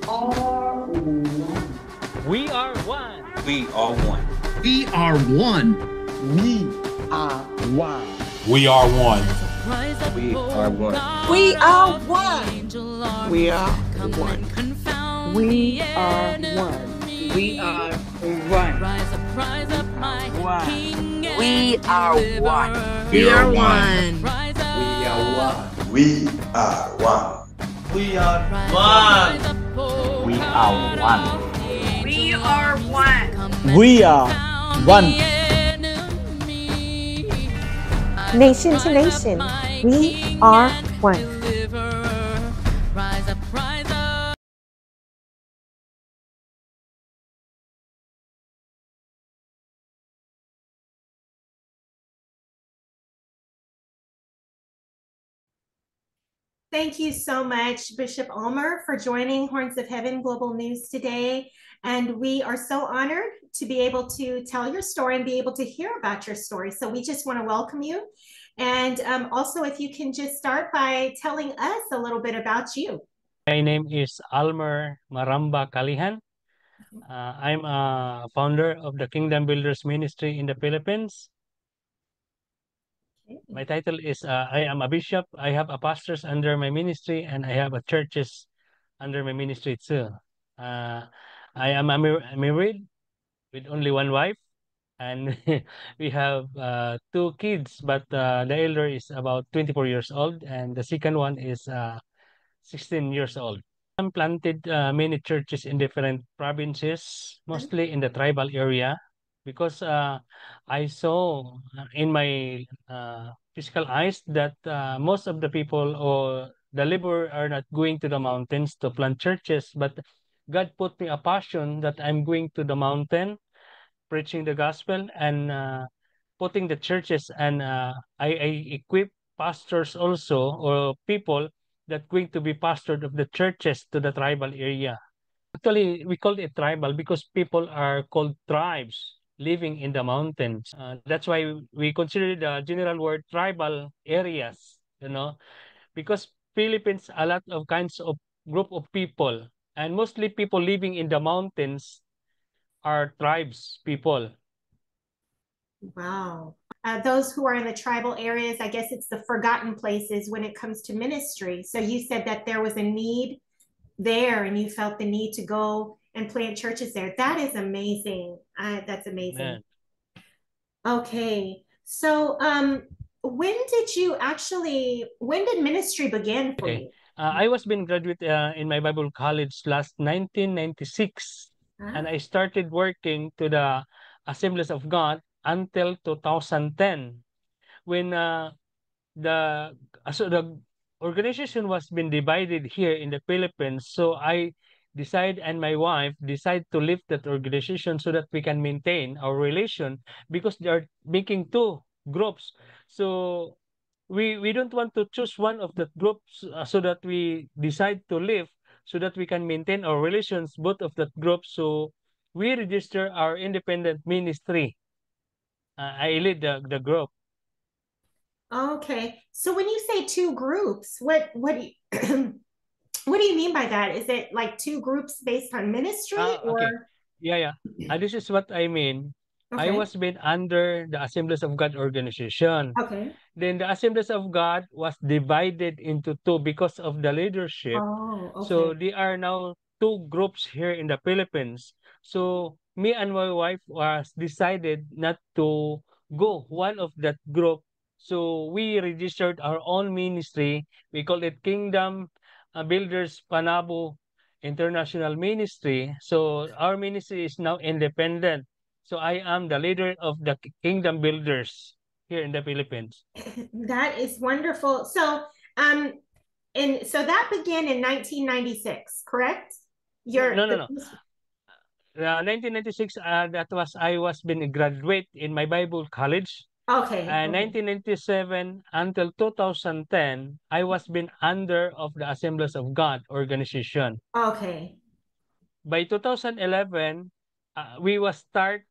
are one. We are one. We are one. We are one. We are one. We are one. We are one. We are one. We are one. We are one. We are one. We are one. We are one. We are one. We are one. We are one. We are one. We are one. We are one. Nation to nation, we are one. Thank you so much, Bishop Ulmer, for joining Horns of Heaven Global News today. And we are so honored to be able to tell your story and be able to hear about your story. So we just want to welcome you. And also, if you can just start by telling us a little bit about you. My name is Almer Maramba Kalihan. I'm a founder of the Kingdom Builders Ministry in the Philippines. My title is I am a bishop. I have a pastors under my ministry, and I have a churches under my ministry too. I am married with only one wife, and we have two kids, but the elder is about 24 years old, and the second one is 16 years old. I'm planted many churches in different provinces, mostly in the tribal area, because I saw in my physical eyes that most of the people or the laborer are not going to the mountains to plant churches, but God put me a passion that I'm going to the mountain, preaching the gospel and putting the churches, and I equip pastors also, or people that going to be pastored of the churches to the tribal area. Actually, we call it tribal because people are called tribes living in the mountains. That's why we consider the general word tribal areas, because Philippines, a lot of kinds of group of people, and mostly people living in the mountains are tribes people. Wow. Those who are in the tribal areas, I guess it's the forgotten places when it comes to ministry. So you said that there was a need there and you felt the need to go and plant churches there. That is amazing. That's amazing. Man. Okay. So when did ministry begin for you? I was been graduate in my Bible college last 1996. And I started working to the Assemblies of God until 2010, when the organization was been divided here in the Philippines. So I decide, and my wife decide, to leave that organization so that we can maintain our relation, because they are making two groups. So we don't want to choose one of the groups, so that we decide to leave so that we can maintain our relations both of that group. So we register our independent ministry. I lead the group. Okay. So when you say two groups, what do you what do you mean by that? Is it like two groups based on ministry or? Okay. Yeah. This is what I mean. I was been under the Assemblies of God organization. Okay. Then the Assemblies of God was divided into two because of the leadership. Oh, okay. So they are now two groups here in the Philippines. So me and my wife was decided not to go one of that group. So we registered our own ministry. We call it Kingdom Builders Panabo International Ministry. So our ministry is now independent. So I am the leader of the Kingdom Builders here in the Philippines. That is wonderful. So so that began in 1996, correct? No. 1996, I was been a graduate in my Bible college. Okay. 1997 until 2010, I was been under of the Assemblies of God organization. Okay. By 2011, we was start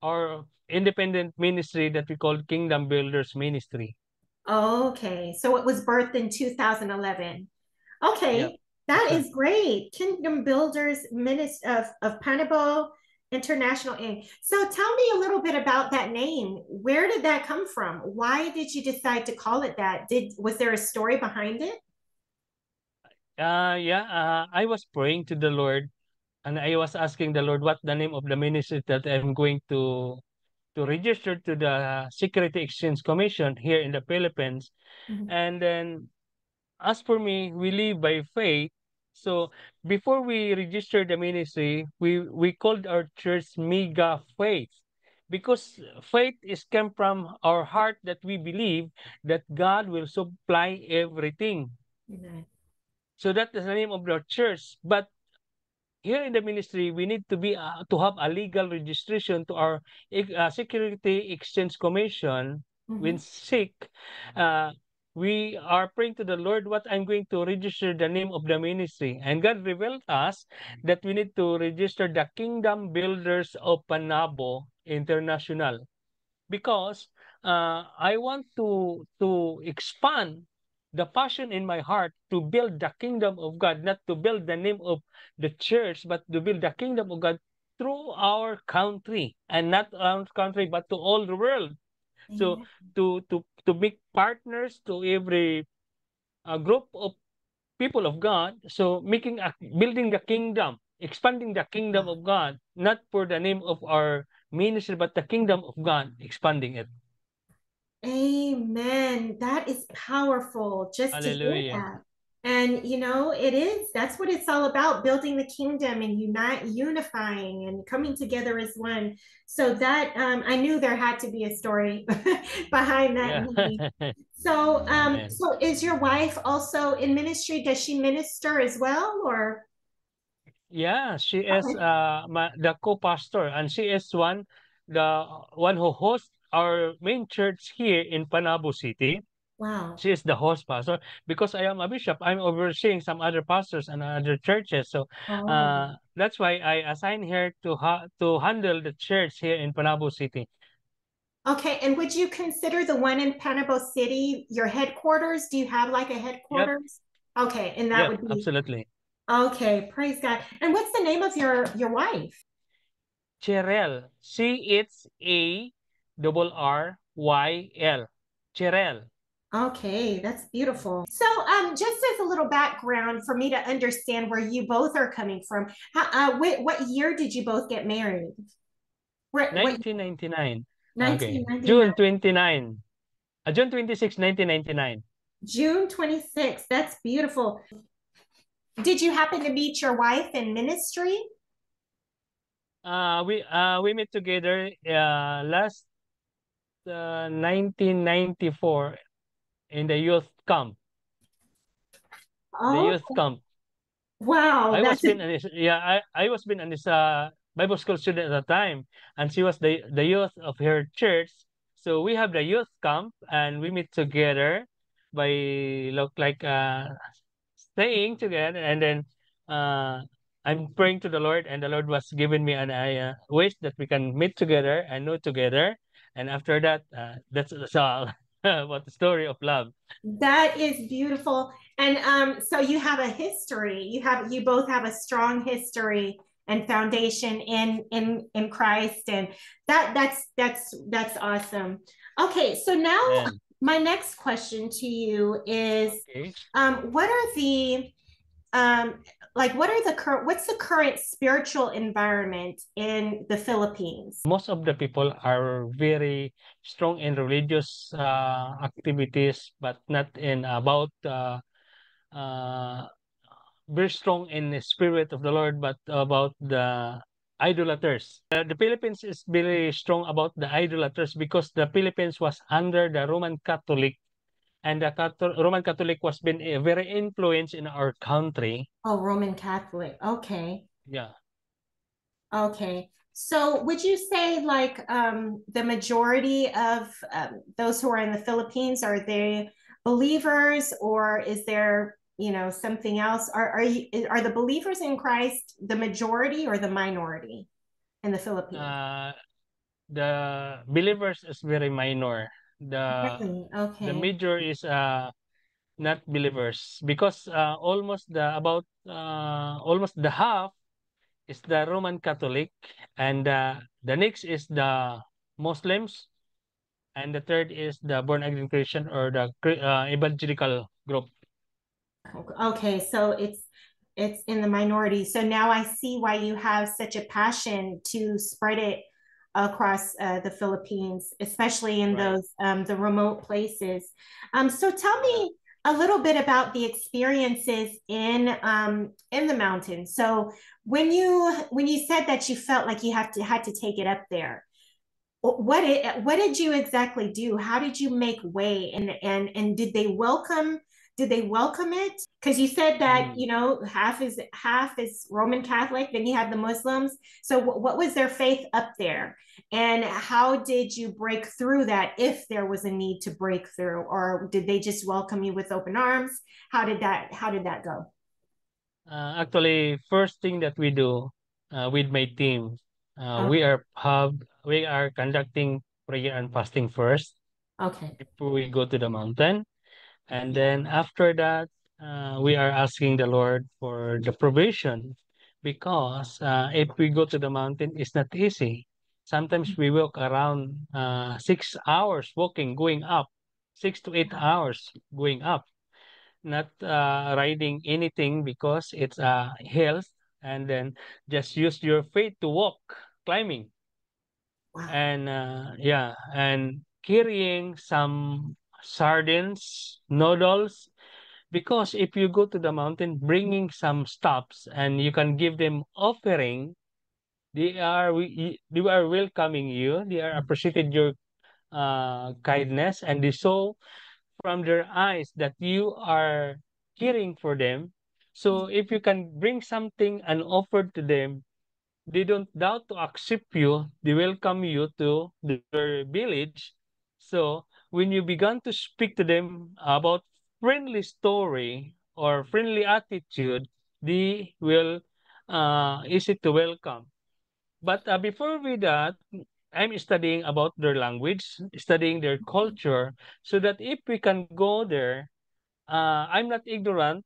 our independent ministry that we call Kingdom Builders Ministry. Okay. So it was birthed in 2011. Okay. Yep. That is great. Kingdom Builders of Panabo International Inc. So tell me a little bit about that name. Where did that come from? Why did you decide to call it that? Was there a story behind it? I was praying to the Lord, and I was asking the Lord what the name of the ministry that I'm going to register to the Security Exchange Commission here in the Philippines. And then, as for me, we live by faith. So before we registered the ministry, we called our church Mega Faith, because faith is come from our heart that we believe that God will supply everything. Amen. So that is the name of our church. But here in the ministry, we need to have a legal registration to our Security Exchange Commission. When sick, we are praying to the Lord what I'm going to register the name of the ministry. And God revealed us that we need to register the Kingdom Builders of Panabo International, because I want to expand the passion in my heart to build the kingdom of God, not to build the name of the church, but to build the kingdom of God through our country, and not our country, but to all the world. So to make partners to every group of people of God. So building the kingdom, expanding the kingdom of God, not for the name of our ministry, but the kingdom of God, expanding it. Amen. That is powerful just to hear Hallelujah. that. And that's what it's all about, building the kingdom and unifying and coming together as one. So that I knew there had to be a story behind that name. So so is your wife also in ministry? Does she minister as well, or? Yeah, she is the co-pastor, and she is the one who hosts our main church here in Panabo City. Wow. She is the host pastor. Because I am a bishop, I'm overseeing some other pastors and other churches. So that's why I assigned her to handle the church here in Panabo City. Okay, and would you consider the one in Panabo City your headquarters? Do you have like a headquarters? Yep. Okay, and that would be absolutely. Okay, praise God. And what's the name of your wife? Cherelle. CHARRYL. Cherelle. Okay, that's beautiful. So, just as a little background for me to understand where you both are coming from, what year did you both get married? 1999. 1999. Okay. June 29. June 26, 1999. June 26. That's beautiful. Did you happen to meet your wife in ministry? We met together last 1994 in the youth camp. Oh, the youth camp. Wow. I was been on this Bible school student at the time, and she was the youth of her church. So we have the youth camp, and we meet together by staying together, and then I'm praying to the Lord, and the Lord was giving me an wish that we can meet together and know together. And after that, that's all about the story of love. That is beautiful. And so you have a history. You both have a strong history and foundation in Christ, and that's awesome. Okay, so now my next question to you is, what's the current spiritual environment in the Philippines? Most of the people are very strong in religious activities, but not in very strong in the spirit of the Lord, but about the idolaters. The Philippines is very strong about the idolaters, because the Philippines was under the Roman Catholic, and the Roman Catholic was been very influenced in our country. Oh, Roman Catholic. Okay. Yeah. Okay. So would you say the majority of those who are in the Philippines, are they believers, or is there something else? Are the believers in Christ the majority or the minority in the Philippines? The believers is very minor. The major is not believers, because almost the half is the Roman Catholic, and the next is the Muslims, and the third is the born again Christian, or the evangelical group. Okay, so it's in the minority. So now I see why you have such a passion to spread it across the Philippines, especially in Right. those the remote places. So tell me a little bit about the experiences in the mountains. So when you said that you felt like you had to take it up there, what did you exactly do? How did you make way, and did they welcome it? Because you said that half is Roman Catholic, then you have the Muslims. So what was their faith up there, and how did you break through that, if there was a need to break through, or did they just welcome you with open arms? How did that go? Actually, first thing that we do with my team, Okay. we are conducting prayer and fasting first Okay. before we go to the mountain, and then after that, we are asking the Lord for the provision, because if we go to the mountain, it's not easy. Sometimes we walk around 6 hours walking, going up, 6 to 8 hours going up, not riding anything because it's hills, and then just use your feet to walk, climbing, Wow. and yeah, and carrying some sardines, noodles, because if you go to the mountain bringing some stops and you can give them offering, they are welcoming you, they are appreciated your kindness, and they saw from their eyes that you are caring for them. So if you can bring something and offer to them, they don't doubt to accept you. They welcome you to their village. So when you began to speak to them about friendly story or friendly attitude, they will easy to welcome. But before we that, I'm studying about their language, studying their culture, so that if we can go there, I'm not ignorant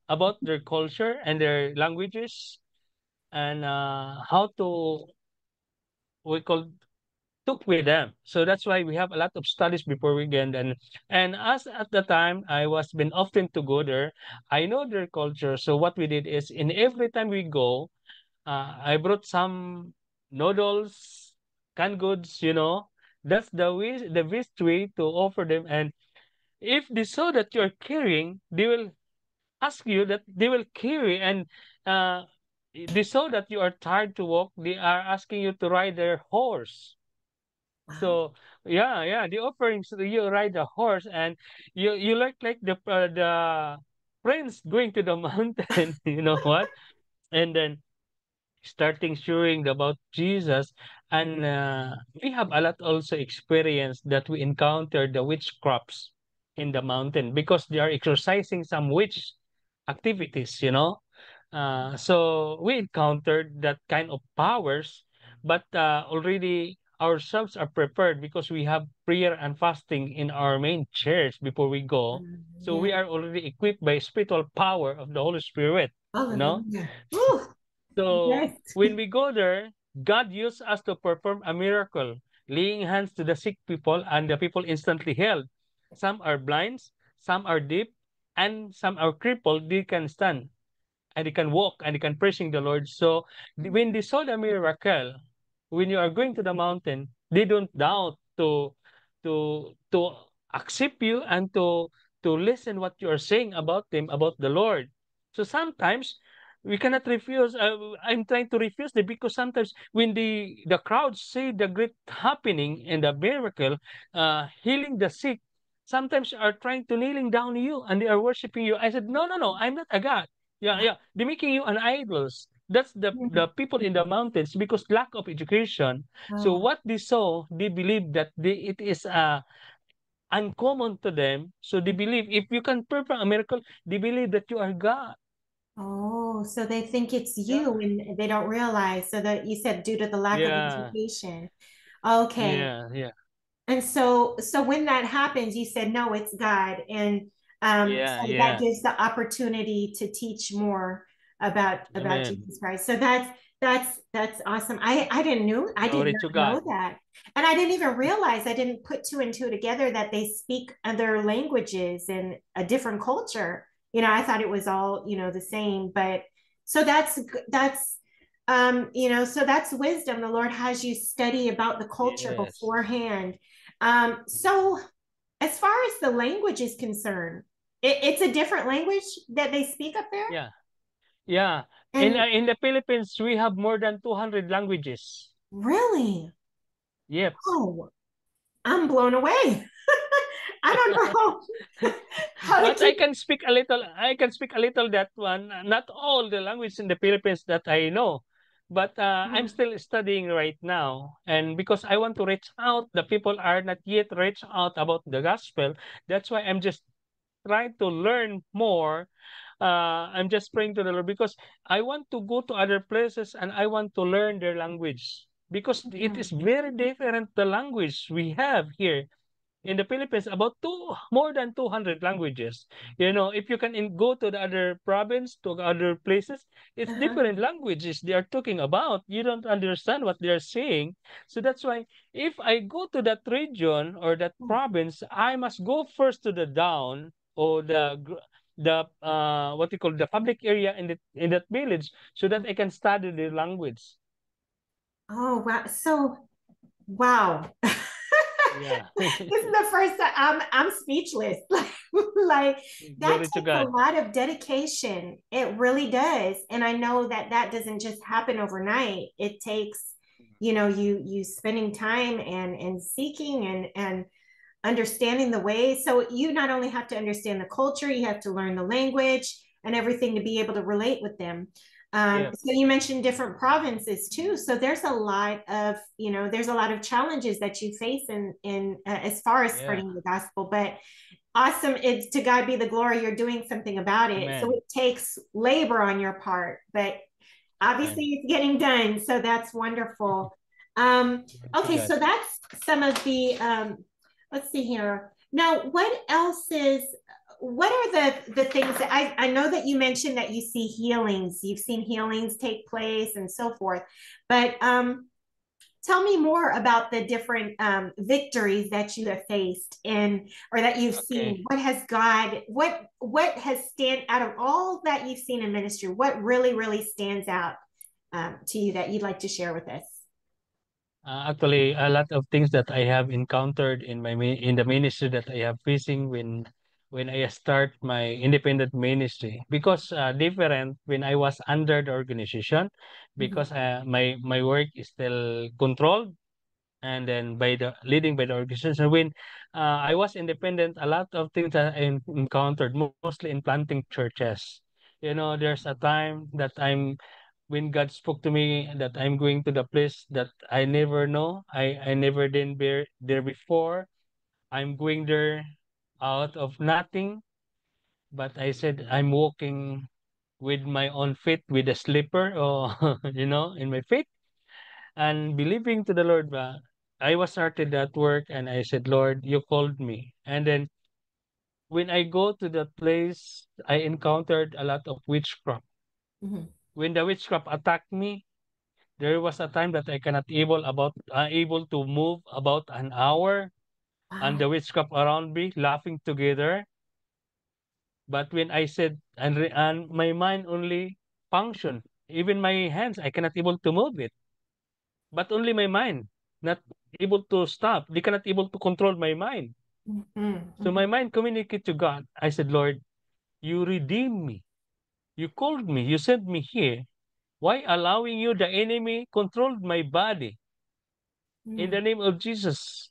about their culture and their languages, and how to we call took with them. So that's why we have a lot of studies before we get, and as at the time I was been often to go there, I know their culture. So what we did is, in every time we go, I brought some noodles, canned goods, That's the best way to offer them. And if they saw that you're carrying, they will ask you that they will carry, and uh, they saw that you are tired to walk, they are asking you to ride their horse. So yeah, the offerings, so you ride a horse, and you like the friends going to the mountain, you know what? And then starting sharing about Jesus, and we have a lot also experience that we encountered the witchcrafts in the mountain, because they are exercising some witch activities. So we encountered that kind of powers, but already ourselves are prepared, because we have prayer and fasting in our main church before we go. So we Yeah. are already equipped by spiritual power of the Holy Spirit, you know Hallelujah. Woo. so Yes. when we go there, God used us to perform a miracle, laying hands to the sick people, and the people instantly healed. Some are blind, some are deaf, and some are crippled. They can stand, and they can walk, and they can praising the Lord. So when they saw the miracle, when you are going to the mountain, they don't doubt to accept you, and to listen what you are saying about them, about the Lord. So sometimes we cannot refuse. I'm trying to refuse them, because sometimes when the crowd see the great happening and the miracle, healing the sick, sometimes are trying to kneeling down you, and they are worshiping you. I said, no, no, no, I'm not a God. Yeah. They're making you an idols. That's the people in the mountains, because lack of education. So Oh, what they saw, they believe that it is uncommon to them. So they believe if you can perform a miracle, they believe that you are God. oh, so they think it's Yeah. you and they don't realize. So that you said due to the lack of Yeah. education. Okay. Yeah. And so when that happens, you said, no, it's God. And Yeah, So that yeah. gives the opportunity to teach more about Amen. Jesus Christ. So that's awesome. I did Glory not to know God. that. And I didn't even realize, I didn't put two and two together that they speak other languages in a different culture. I thought it was all, the same, but so so that's wisdom. The Lord has you study about the culture Yes. beforehand. So as far as the language is concerned, it's a different language that they speak up there. Yeah. Yeah. And In the Philippines, we have more than 200 languages. really, Yep. oh, I'm blown away. I don't know how to But I keep. can speak a little. I can speak a little that one. Not all the language in the Philippines that I know, but I'm still studying right now. And because I want to reach out, the people are not yet reached out about the gospel. That's why I'm just trying to learn more. I'm just praying to the Lord because I want to go to other places and I want to learn their language because it is very different the language we have here in the Philippines, about more than 200 languages. If you can go to the other province, to other places, it's different languages they are talking about. You don't understand what they're saying. So that's why if I go to that region or that province, I must go first to the down or the what you call the public area in that village so that I can study the language. Oh wow! So wow. Yeah. This is the first time I'm speechless. Like that Glory to takes a God. lot of dedication. It really does. And I know that that doesn't just happen overnight. It takes, you spending time and seeking and understanding the ways. So you not only have to understand the culture, you have to learn the language and everything to be able to relate with them. Yeah. So you mentioned different provinces too. So there's a lot of, there's a lot of challenges that you face in as far as Yeah. spreading the gospel. But awesome, it's to God be the glory. You're doing something about it. So Amen. it takes labor on your part, but obviously Amen. it's getting done. So that's wonderful. Glory to Okay, God. so that's some of the let's see here. Now, what are the things that I know that you mentioned that you see healings, you've seen healings take place and so forth, but tell me more about the different victories that you have faced or that you've seen. What has stand out of all that you've seen in ministry? What really stands out to you that you'd like to share with us? Actually, a lot of things that I have encountered in the ministry that I have facing when I start my independent ministry because different when I was under the organization because my work is still controlled and then by the leading by the organization when I was independent a lot of things that I encountered mostly in planting churches. There's a time that when God spoke to me that I'm going to the place that I never know. I never been there before. I'm going there out of nothing. But I said I'm walking with my own feet with a slipper or in my feet and believing to the Lord. I was started that work and I said, Lord, you called me. And then when I go to that place, I encountered a lot of witchcraft. When the witchcraft attacked me, there was a time that I cannot able to move about an hour, and Wow. the witchcraft around me laughing together. But when I said and my mind only function, even my hands I cannot able to move it, but only my mind not able to stop. They cannot able to control my mind. So my mind communicate to God. I said, Lord, you redeemed me. You called me. You sent me here. Why allowing you the enemy controlled my body? In the name of Jesus,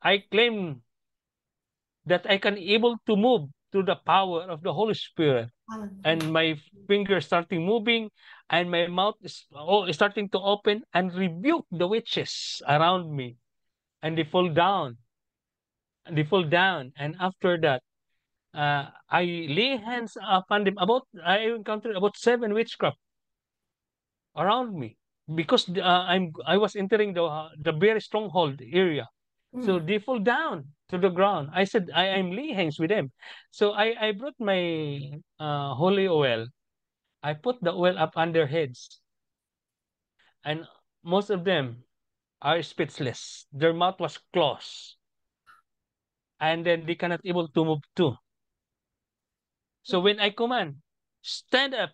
I claim that I can able to move through the power of the Holy Spirit. And my fingers starting moving and my mouth is starting to open and rebuke the witches around me. And they fall down. And they fall down. And after that, I lay hands upon them. I encountered about 7 witchcraft around me because I was entering the very stronghold area. So they fall down to the ground. I said, I'm laying hands with them. So I brought my holy oil. I put the oil up on their heads. And most of them are speechless. Their mouth was closed. And then they cannot able to move too. So when I command, stand up,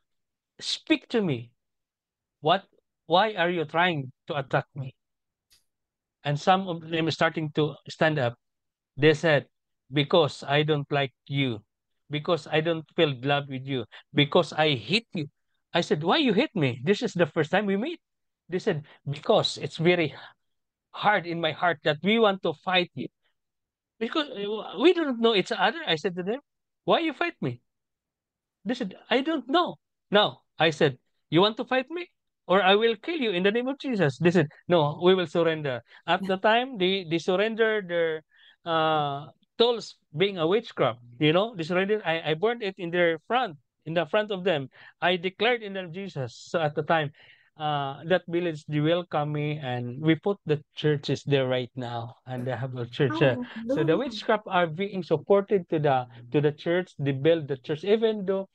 speak to me. Why are you trying to attack me? And some of them are starting to stand up. They said, because I don't like you, because I don't feel love with you, because I hate you. I said, why you hate me? This is the first time we meet. They said, because it's very hard in my heart that we want to fight you. Because we don't know each other. I said to them, why you fight me? They said, I don't know. Now, I said, you want to fight me? Or I will kill you in the name of Jesus. They said, no, we will surrender. At the time, they surrendered their tools being a witchcraft. They surrendered. I burned it in their front, in the front of them. I declared in the name of Jesus. So at the time, that village, they welcome me, and we put the churches there right now, and they have a church. So the witchcraft are being supported to the church. They build the church, even though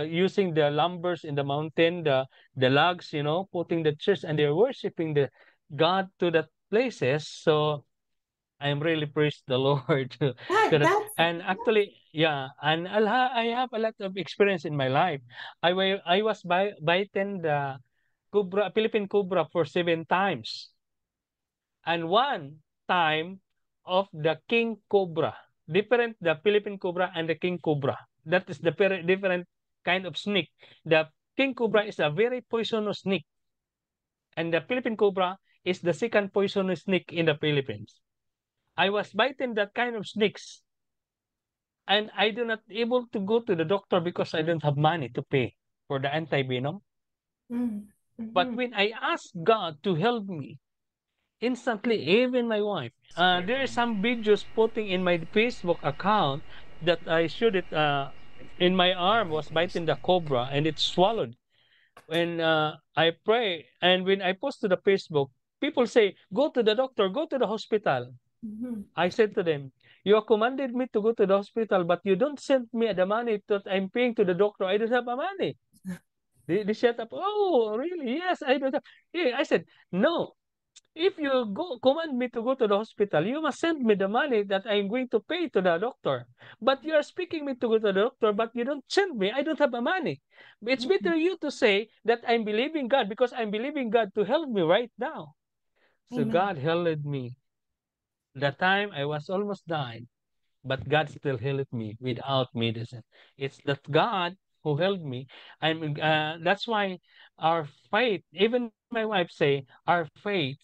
using the lumbers in the mountain, the logs, putting the church, and they're worshiping the God to the places. So I'm really praise the Lord. And actually, yeah, and I have a lot of experience in my life. I was bitten the Philippine cobra for 7 times, and one time of the king cobra. Different the Philippine cobra and the king cobra. That is the different kind of snake. The king cobra is a very poisonous snake, and the Philippine cobra is the second poisonous snake in the Philippines. I was bitten that kind of snakes, and I do not able to go to the doctor because I don't have money to pay for the anti-venom. But when I asked God to help me, instantly, even my wife, there is some videos putting in my Facebook account that I showed it in my arm was biting the cobra and it swallowed. When I pray and when I post to the Facebook, people say, go to the doctor, go to the hospital. I said to them, you have commanded me to go to the hospital, but you don't send me the money that I'm paying to the doctor. I don't have the money. They shut up. Oh, really? Yes, I don't have. Yeah, I said, no. If you command me to go to the hospital, you must send me the money that I'm going to pay to the doctor. But you are speaking me to go to the doctor, but you don't send me. I don't have the money. It's better you to say that I'm believing God because I'm believing God to help me right now. So God helped me. The time I was almost dying, but God still healed me without medicine. It's that God who helped me. That's why our faith, even my wife say, our faith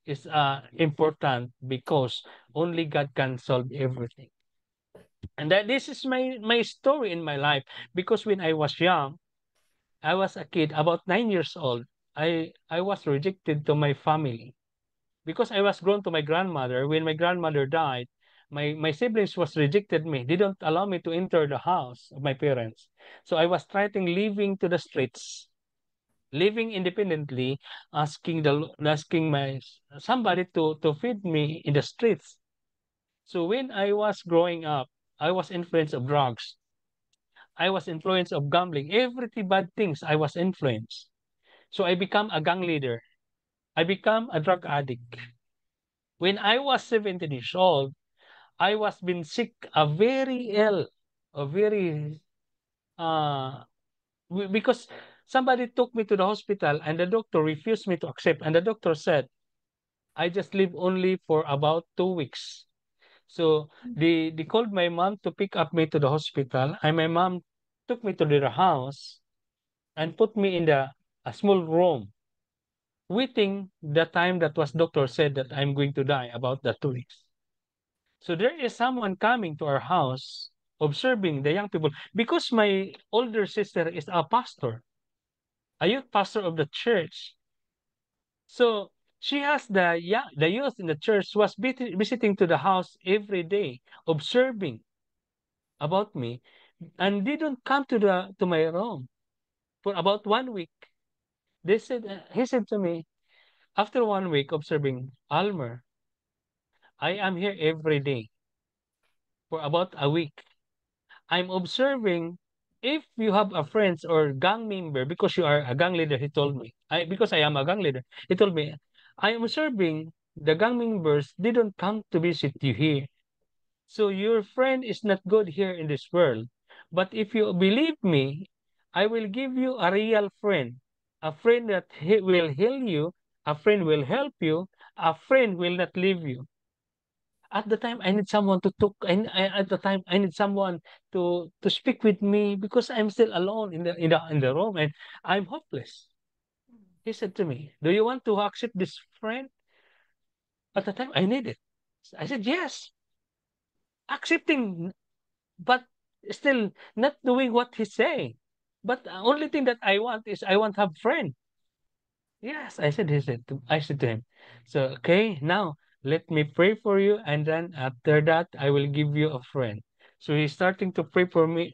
is important because only God can solve everything. And that this is my story in my life, because when I was young, I was a kid about 9 years old. I was rejected to my family because I was grown to my grandmother. When my grandmother died, my siblings was rejected me. They don't allow me to enter the house of my parents. So I was trying living to the streets, living independently, asking my somebody to feed me in the streets. So when I was growing up, I was influenced of drugs. I was influenced of gambling. Everything bad things I was influenced. So I become a gang leader. I become a drug addict. When I was 17 years old, I was been sick, a very ill, a very because somebody took me to the hospital and the doctor refused me to accept. And the doctor said, I just live only for about 2 weeks. So they called my mom to pick up me to the hospital, and my mom took me to their house and put me in a small room, waiting the time that was doctor said that I'm going to die about the 2 weeks. So there is someone coming to our house, observing the young people, because my older sister is a pastor, a youth pastor of the church. So she has the youth in the church was visiting to the house every day, observing about me, and they don't come to my room for about 1 week. He said to me after 1 week observing, Almer, I am here every day for about a week. I'm observing if you have a friends or gang member because you are a gang leader, he told me. Because I am a gang leader, he told me, I am observing the gang members didn't come to visit you here. So your friend is not good here in this world. But if you believe me, I will give you a real friend, a friend that will heal you, a friend will help you, a friend will not leave you. At the time, I need someone to talk. At the time, I need someone to speak with me because I'm still alone in the room and I'm hopeless. He said to me, "Do you want to accept this friend?" At the time, I need it. I said yes, accepting, but still not doing what he's saying. But the only thing that I want is I want to have friend. Yes, I said. He said. I said to him, so okay, now let me pray for you, and then after that, I will give you a friend. So he's starting to pray for me,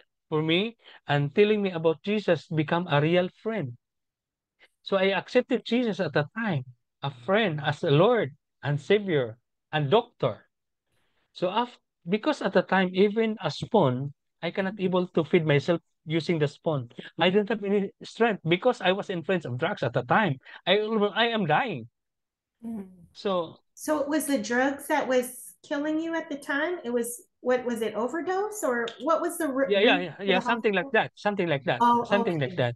and telling me about Jesus, become a real friend. So I accepted Jesus at the time, a friend, as a Lord and Savior and doctor. So because at the time, even a spoon, I cannot able to feed myself using the spoon. I didn't have any strength because I was influenced of drugs at the time. I am dying. So So it was the drugs that was killing you at the time? It was, what was it, overdose, or what was the yeah, something like that. Something like that. Oh, Something like okay. that.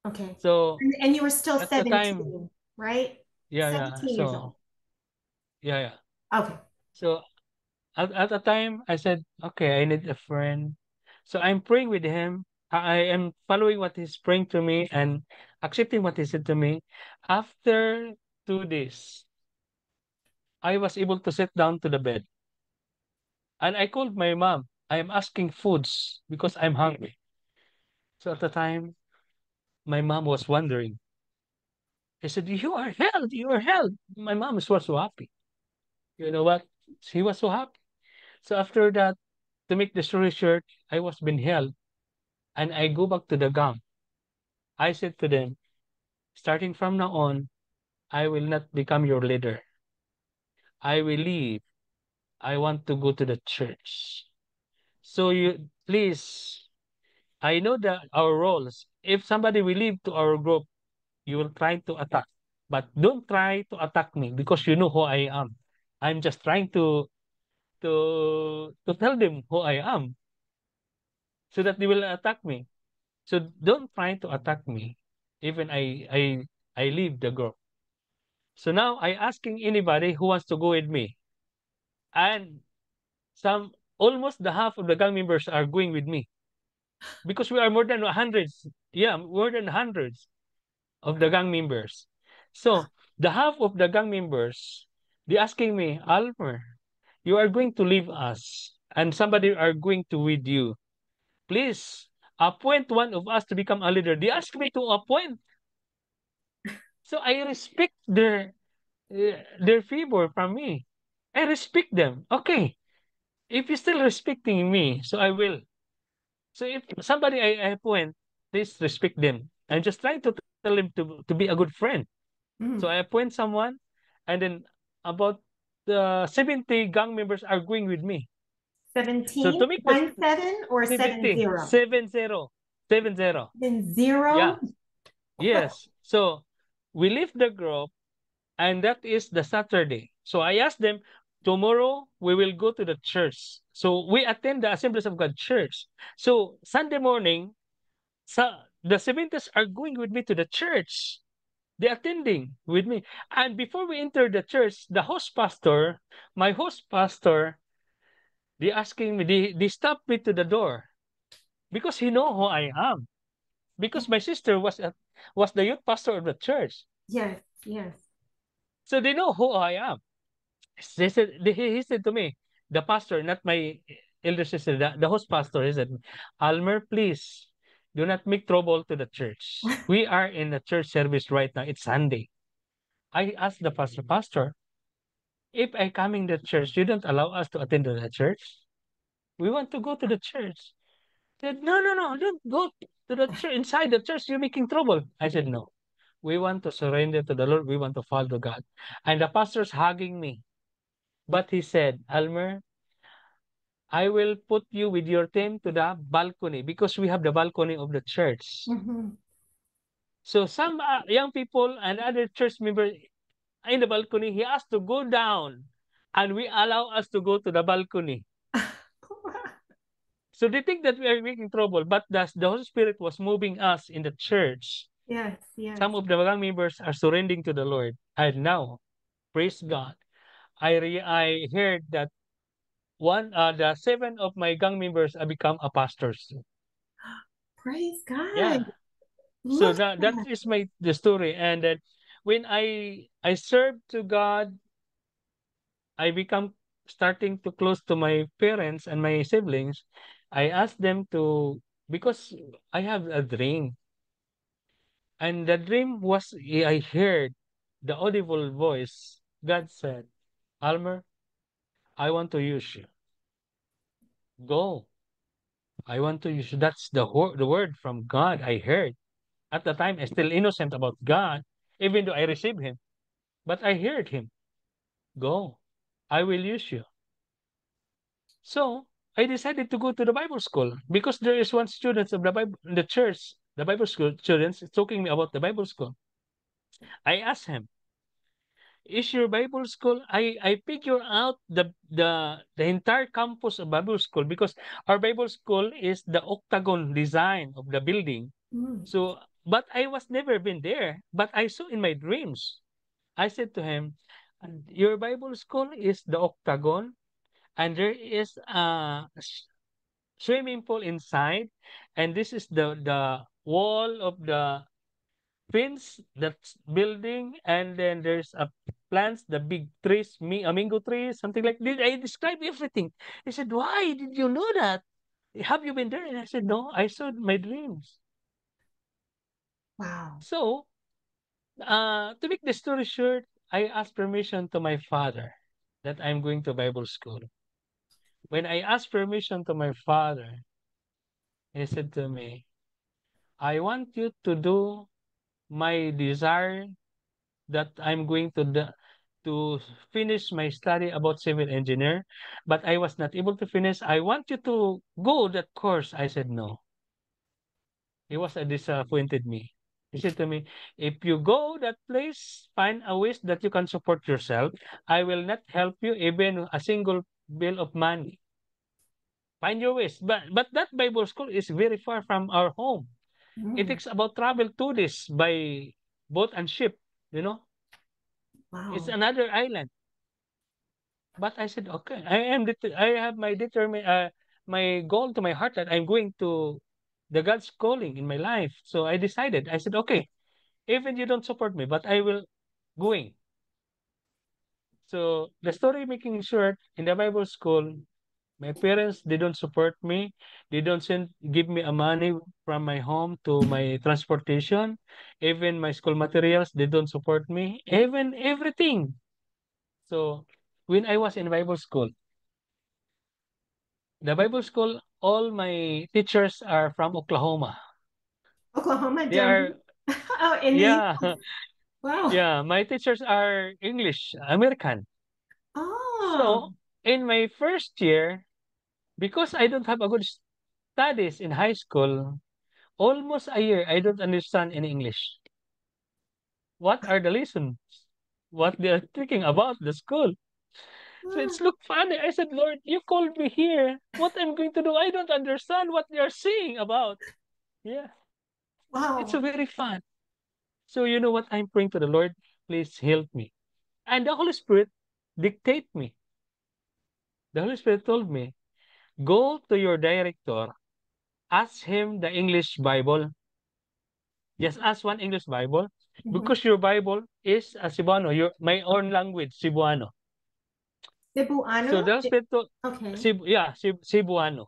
Okay. So And you were still at the time, 17, right? yeah. 17 years old. So yeah. Okay. So at the time, I said, okay, I need a friend. So I'm praying with him. I am following what he's praying to me and accepting what he said to me. After 2 days, I was able to sit down to the bed. And I called my mom. I am asking foods because I'm hungry. So at the time, my mom was wondering. He said, you are healed. You are healed. My mom was so happy. You know what? She was so happy. So after that, to make the story short, I was been held. And I go back to the gang. I said to them, starting from now on, I will not become your leader. I will leave. I want to go to the church. So you please, I know that our roles. If somebody will leave to our group, you will try to attack. But don't try to attack me because you know who I am. I'm just trying to tell them who I am so that they will attack me. So don't try to attack me. Even I leave the group. So now I asking anybody who wants to go with me. And some almost the half of the gang members are going with me. Because we are more than hundreds. Yeah, more than hundreds of the gang members. So the half of the gang members, they asking me, Almer, you are going to leave us and somebody are going to with you. Please appoint one of us to become a leader. They ask me to appoint. So I respect their favor from me. I respect them. Okay. If you're still respecting me, so I will. So if somebody I appoint, please respect them. I'm just trying to tell them to be a good friend. So I appoint someone, and then about the 70 gang members are going with me. 17, So to make this 17 or 70? 70. 70. 70? Yeah. Yes. So we leave the group, and that is the Saturday. So I asked them, tomorrow we will go to the church. So we attend the Assemblies of God church. So Sunday morning, the 70s are going with me to the church. They're attending with me. And before we enter the church, my host pastor, they asking me, they stopped me to the door because he know who I am. Because my sister was the youth pastor of the church. Yes, yes. So they know who I am. He said to me, the pastor, not my elder sister, the host pastor, he said, Almer, please do not make trouble to the church. We are in a church service right now. It's Sunday. I asked the pastor, if I come in the church, you don't allow us to attend to the church? We want to go to the church. He said, no, don't go to the church. Inside the church, you're making trouble. I said, no. We want to surrender to the Lord. We want to follow God. And the pastor's hugging me. But he said, Almer, I will put you with your team to the balcony because we have the balcony of the church. Mhm. So some young people and other church members in the balcony, he asked to go down and we allow us to go to the balcony. So they think that we are making trouble, but the Holy Spirit was moving us in the church. Yes, yes. Some of the young members are surrendering to the Lord. And now, praise God, I heard that the 7 of my gang members have become a pastors. Praise God. Yeah. So Look at that is the story. And then when I served to God, I become starting to close to my parents and my siblings. I asked them to, because I have a dream. And the dream was, I heard the audible voice. God said, Almer, I want to use you. Go. I want to use you. That's the word from God I heard. At the time, I'm still innocent about God, even though I received Him. But I heard Him. Go. I will use you. So I decided to go to the Bible school because there is one student of the Bible in the church, the Bible school students talking me about the Bible school. I asked him, is your Bible school? I figure out the entire campus of Bible school because our Bible school is the octagon design of the building. So, but I was never been there, but I saw in my dreams. I said to him, your Bible school is the octagon, and there is a swimming pool inside, and this is the wall of the fence that's building, and then there's a plants, the big trees, mango trees, something like this. I described everything. He said, why did you know that? Have you been there? And I said, no, I saw my dreams. Wow. So, to make the story short, I asked permission to my father that I'm going to Bible school. When I asked permission to my father, he said to me, I want you to do my desire that I'm going to finish my study about civil engineer, but I was not able to finish. I want you to go that course. I said no. He was disappointed me. He said to me, if you go that place, find a ways that you can support yourself. I will not help you even a single bill of money. Find your ways. But that Bible school is very far from our home. It takes about travel 2 days by boat and ship, you know. Wow. It's another island. But I said, okay, I have my my goal to my heart that I'm going to the God's calling in my life. So I decided, I said, okay, even you don't support me, but I will going. So the story making short, in the Bible school, my parents, they don't support me. They don't give me a money from my home to my transportation. Even my school materials, they don't support me. Even everything. So when I was in Bible school, the Bible school, all my teachers are from Oklahoma. Oklahoma, They are, oh, in yeah, the wow. yeah. My teachers are English, American. Oh. So in my first year, because I don't have a good studies in high school, almost a year I don't understand in English. What are the lessons? What they are thinking about the school? So it's look funny. I said, Lord, you called me here. What I'm going to do? I don't understand what they are saying about. Yeah. Wow. It's a very fun. So you know what? I'm praying to the Lord, please help me. And the Holy Spirit dictate me. The Holy Spirit told me, go to your director, ask him the English Bible. Just ask one English Bible. Because your Bible is a Cebuano, my own language, Cebuano. Cebuano? So the Holy Spirit told, okay. Cebuano.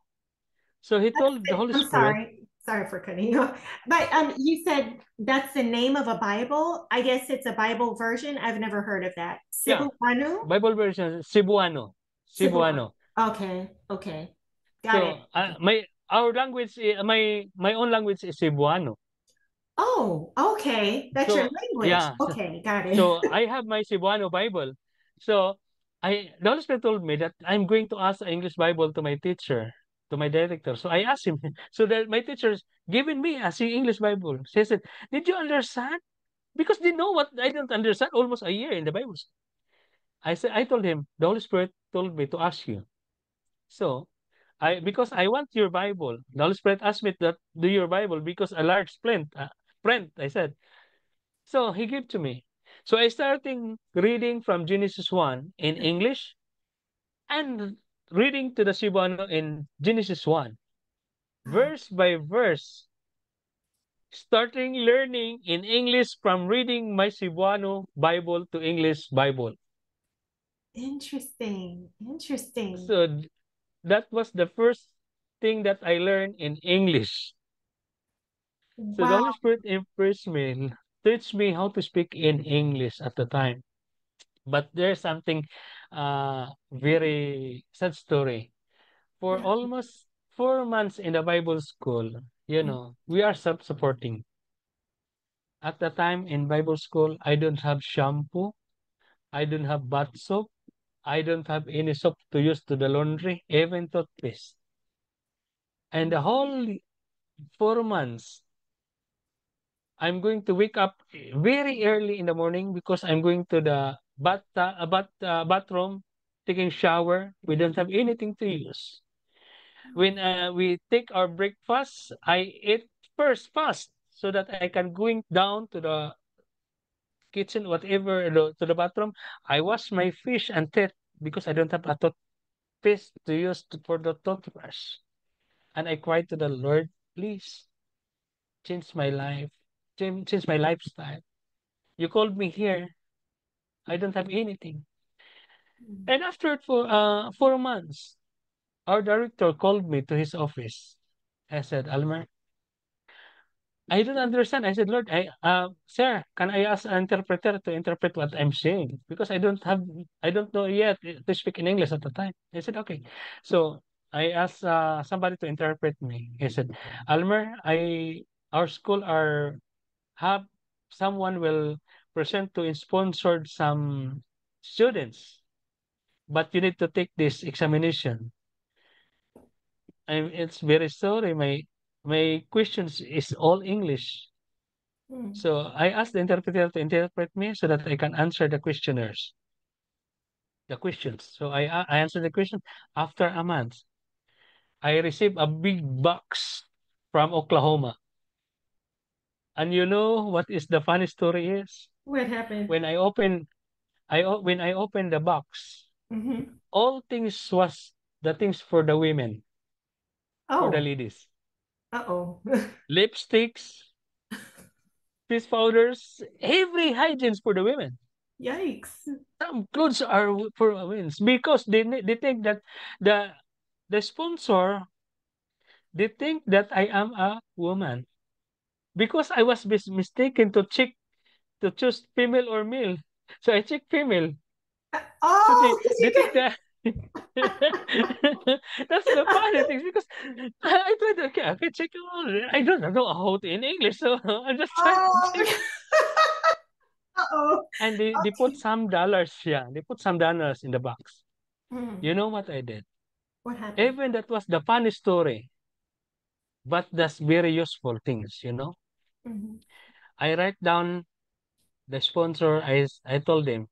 So he told the Holy Spirit. Sorry for cutting you off. But you said that's the name of a Bible. I guess it's a Bible version. I've never heard of that. Cebuano? Yeah, Bible version, Cebuano. Cebuano. Okay. Okay. Got it. Our language, my own language is Cebuano. Oh, okay. That's your language. Yeah. Okay, got it. So I have my Cebuano Bible. So the Holy Spirit told me that I'm going to ask an English Bible to my teacher, to my director. So I asked him. So that my teacher's given me a English Bible. She said, "Did you understand?" Because they know what I don't understand almost a year in the Bible. I told him, the Holy Spirit told me to ask you. So because I want your Bible. The Holy Spirit asked me to do your Bible because a large print, I said. So he gave to me. So I started reading from Genesis 1 in English and reading to the Cebuano in Genesis 1, verse by verse, starting learning in English from reading my Cebuano Bible to English Bible. Interesting. Interesting. So that was the first thing that I learned in English. So the Wow. Holy Spirit impressed me, teach me how to speak in English at the time. But there's something very sad story. For Yeah. almost 4 months in the Bible school, we are self-supporting. At the time in Bible school, I don't have shampoo. I don't have bath soap. I don't have any soap to use to the laundry, even toothpaste. And the whole 4 months, I'm going to wake up very early in the morning because I'm going to the bathroom, taking shower. We don't have anything to use. When we take our breakfast, I eat first fast so that I can going down to the kitchen, whatever, to the bathroom. I wash my fish and teeth because I don't have a toothpaste to use for the toothbrush. And I cried to the Lord, please change my life, change my lifestyle. You called me here. I don't have anything. And after for 4 months, our director called me to his office. I said, Almer, I don't understand. I said, Lord, sir, can I ask an interpreter to interpret what I'm saying? Because I don't know yet to speak in English at the time. He said, okay. So I asked somebody to interpret me. He said, Almer, our school have someone will present to sponsor some students, but you need to take this examination. It's very sorry. My questions is all English. So I asked the interpreter to interpret me so that I can answer the questions. So I answered the question. After a month, I received a big box from Oklahoma. And you know what is the funny story is? What happened? When when I opened the box, all things was the things for the women, for the Oh. ladies. Uh-oh. Lipsticks, face powders, every hygienes for the women. Yikes. Some clothes are for women because they think that the the sponsor they think that I am a woman because I was mistaken to choose female or male. So I check female. So Oh, they think that that's the funny thing because I tried okay, I can check all. I don't know how to in English, so I'm just trying to check. Oh. Uh-oh. And they put some dollars, yeah. They put some dollars in the box. You know what I did? What happened? Even that was the funny story, but that's very useful things, I write down the sponsor. I told them,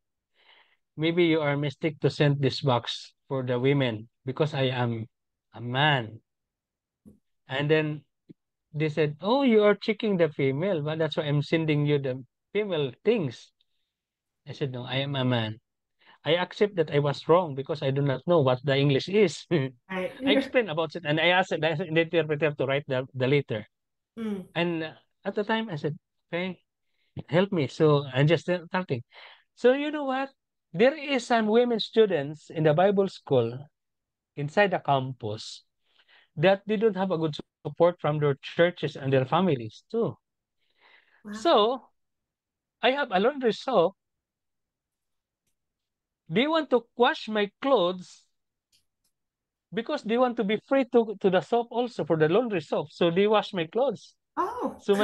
maybe you are mistake to send this box for the women because I am a man. And then they said, oh, you are checking the female, but that's why I'm sending you the female things. I said, no, I am a man. I accept that I was wrong because I do not know what the English is. Right. I explained about it and I asked the interpreter to write the letter. And at the time I said, okay, help me. So I'm just starting. So you know what? There is some women students in the Bible school inside the campus that they don't have a good support from their churches and their families too. Wow. So I have a laundry soap. They want to wash my clothes because they want to be free to the soap also for the laundry soap. So they wash my clothes. Oh. So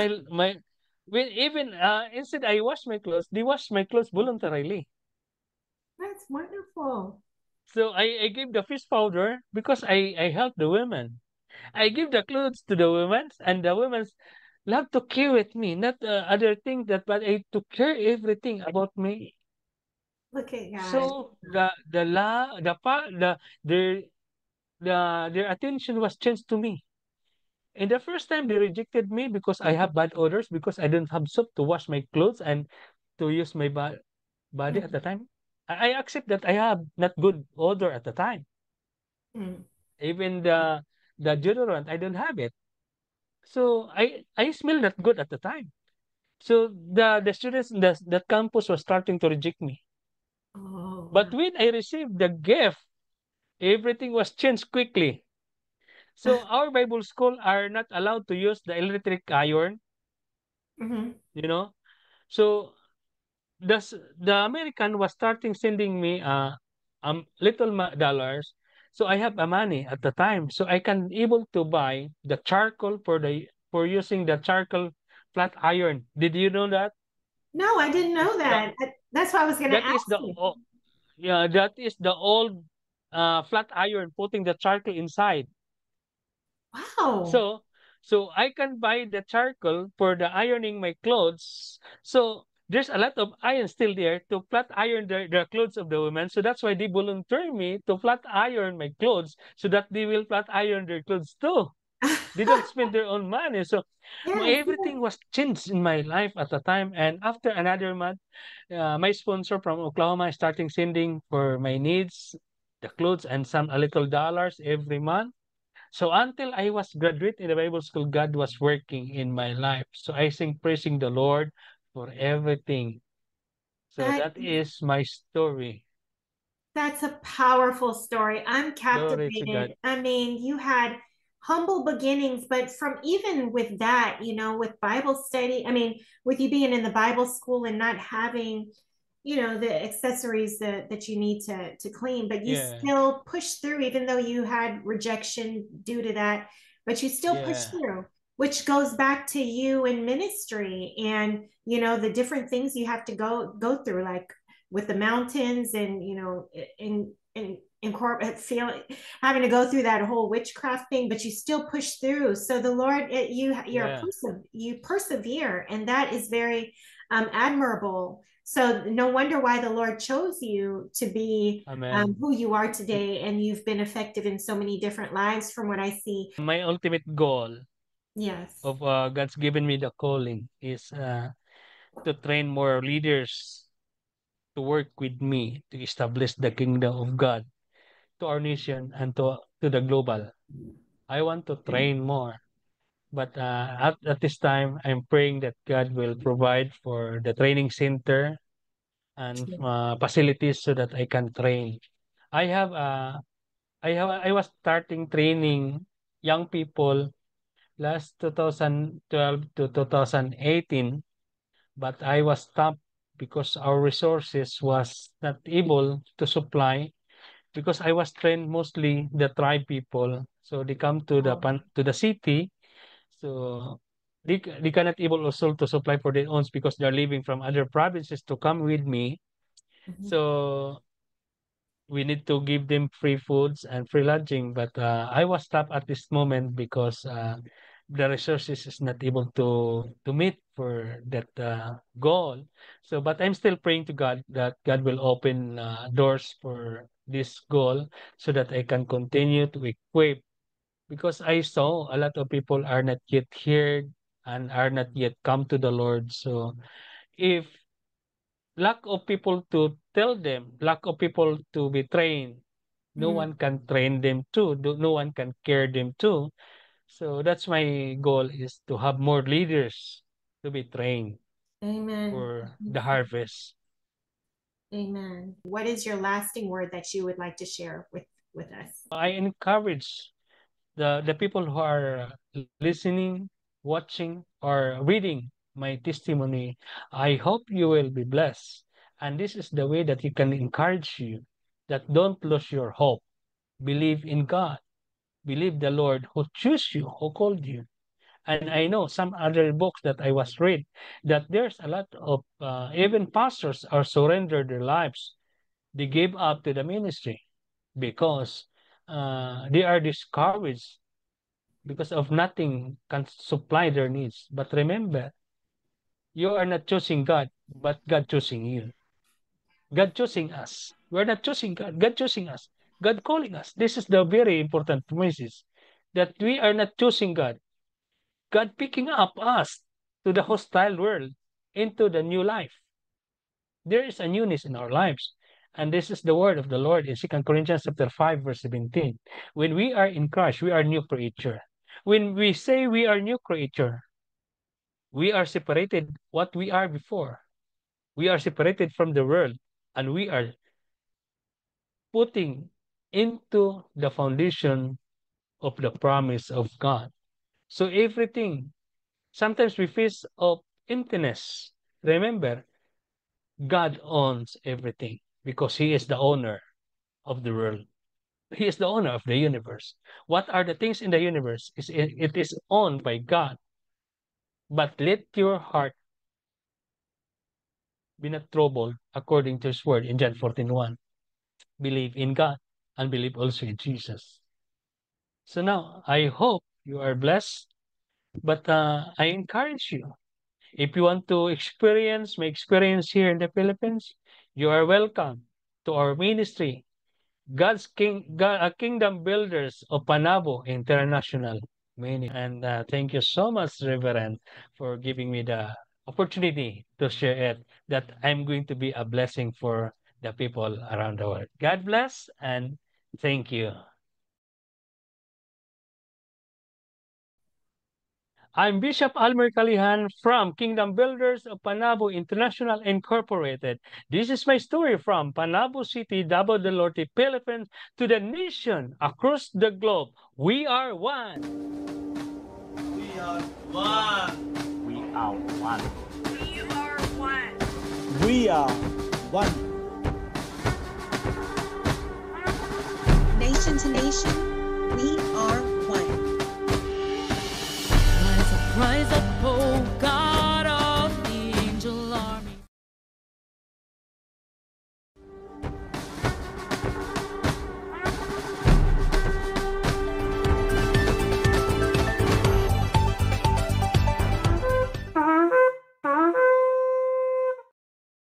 even instead I wash my clothes, they wash my clothes voluntarily. That's wonderful. So I give the fish powder because I help the women. I give the clothes to the women, and the women love to care with me, not other things that, but I to care everything about me. Look at God. So the la the pa their their attention was changed to me. And the first time they rejected me because I have bad odors, because I didn't have soap to wash my clothes and to use my body at the time. I accept that I have not good odor at the time. Mm. Even the deodorant, I don't have it. So I smell not good at the time. So the students in that campus was starting to reject me. Oh, But wow. when I received the gift, everything was changed quickly. So our Bible school are not allowed to use the electric iron, Mhm. you know. So the American was starting sending me little dollars. So I have a money at the time, so I can able to buy the charcoal for using the charcoal flat iron. Did you know that? No, I didn't know The, that. That's why I was going to that is ask the you. yeah, that is the old flat iron putting the charcoal inside. Wow. So I can buy the charcoal for the ironing my clothes. So there's a lot of iron still there to flat iron the clothes of the women. So that's why they volunteer me to flat iron my clothes so that they will flat iron their clothes too. They don't spend their own money. So Yes, yes. everything was changed in my life at the time. And after another month, my sponsor from Oklahoma is starting sending for my needs, the clothes and some a little dollars every month. So until I was graduate in the Bible school, God was working in my life. So I sing praising the Lord for everything. So That that is my story. That's a powerful story. I'm Glory to God. captivated. I mean, you had humble beginnings, but from even with that, with Bible study, I mean, with you being in the Bible school and not having, the accessories that you need to clean, but you Yeah, still push through, even though you had rejection due to that, but you still push yeah, through, which goes back to you in ministry and, the different things you have to go through, like with the mountains and incorporate feeling having to go through that whole witchcraft thing, but you still push through. So the Lord, yeah. you persevere, and that is very admirable. So no wonder why the Lord chose you to be Amen. who you are today, and you've been effective in so many different lives from what I see. My ultimate goal Yes. of God's given me the calling is to train more leaders to work with me to establish the kingdom of God to our nation and to the global. I want to train more. But at this time, I'm praying that God will provide for the training center and facilities so that I can train. I have I was starting training young people last 2012 to 2018, but I was stopped because our resources was not able to supply because I was trained mostly the tribe people. So they come to to the city. So they cannot able also to supply for their own because they're leaving from other provinces to come with me. Mhm. So we need to give them free foods and free lodging. But I was stopped at this moment because the resources is not able to meet for that goal. So, but I'm still praying to God that God will open doors for this goal so that I can continue to equip because I saw a lot of people are not yet here and are not yet come to the Lord. So if lack of people to tell them, lack of people to be trained, no Mm. one can train them too. No one can care them too. So that's my goal is to have more leaders to be trained Amen. for the harvest. Amen. What is your lasting word that you would like to share with us? I encourage the people who are listening, watching, or reading my testimony. I hope you will be blessed. And this is the way that he can encourage you that don't lose your hope. Believe in God. Believe the Lord who chose you, who called you. And I know some other books that I was read that there's a lot of even pastors are surrender their lives they gave up to the ministry because they are discouraged because of nothing can supply their needs. But remember, you are not choosing God, but God choosing you. God choosing us. We're not choosing God. God choosing us. God calling us. This is the very important message, that we are not choosing God. God picking up us to the hostile world into the new life. There is a newness in our lives. And this is the word of the Lord in 2 Corinthians chapter 5, verse 17. When we are in Christ, we are new creature. When we say we are new creature, we are separated what we are before. We are separated from the world, and we are putting into the foundation of the promise of God. So everything, sometimes we face of emptiness. Remember, God owns everything because He is the owner of the world. He is the owner of the universe. What are the things in the universe? It is owned by God. But let your heart be not troubled according to His word in John 14:1. Believe in God and believe also in Jesus. So now, I hope you are blessed, but I encourage you, if you want to experience my experience here in the Philippines, you are welcome to our ministry, Kingdom Builders of Panabo International Ministry. And thank you so much, Reverend, for giving me the opportunity to share it, that I'm going to be a blessing for the people around the world. God bless and thank you. I'm Bishop Almer Calihan from Kingdom Builders of Panabo International Incorporated. This is my story from Panabo City, Davao del Norte, Philippines, to the nation across the globe. We are one. We are one. We are one. We are one. We are one. Nation to nation, we are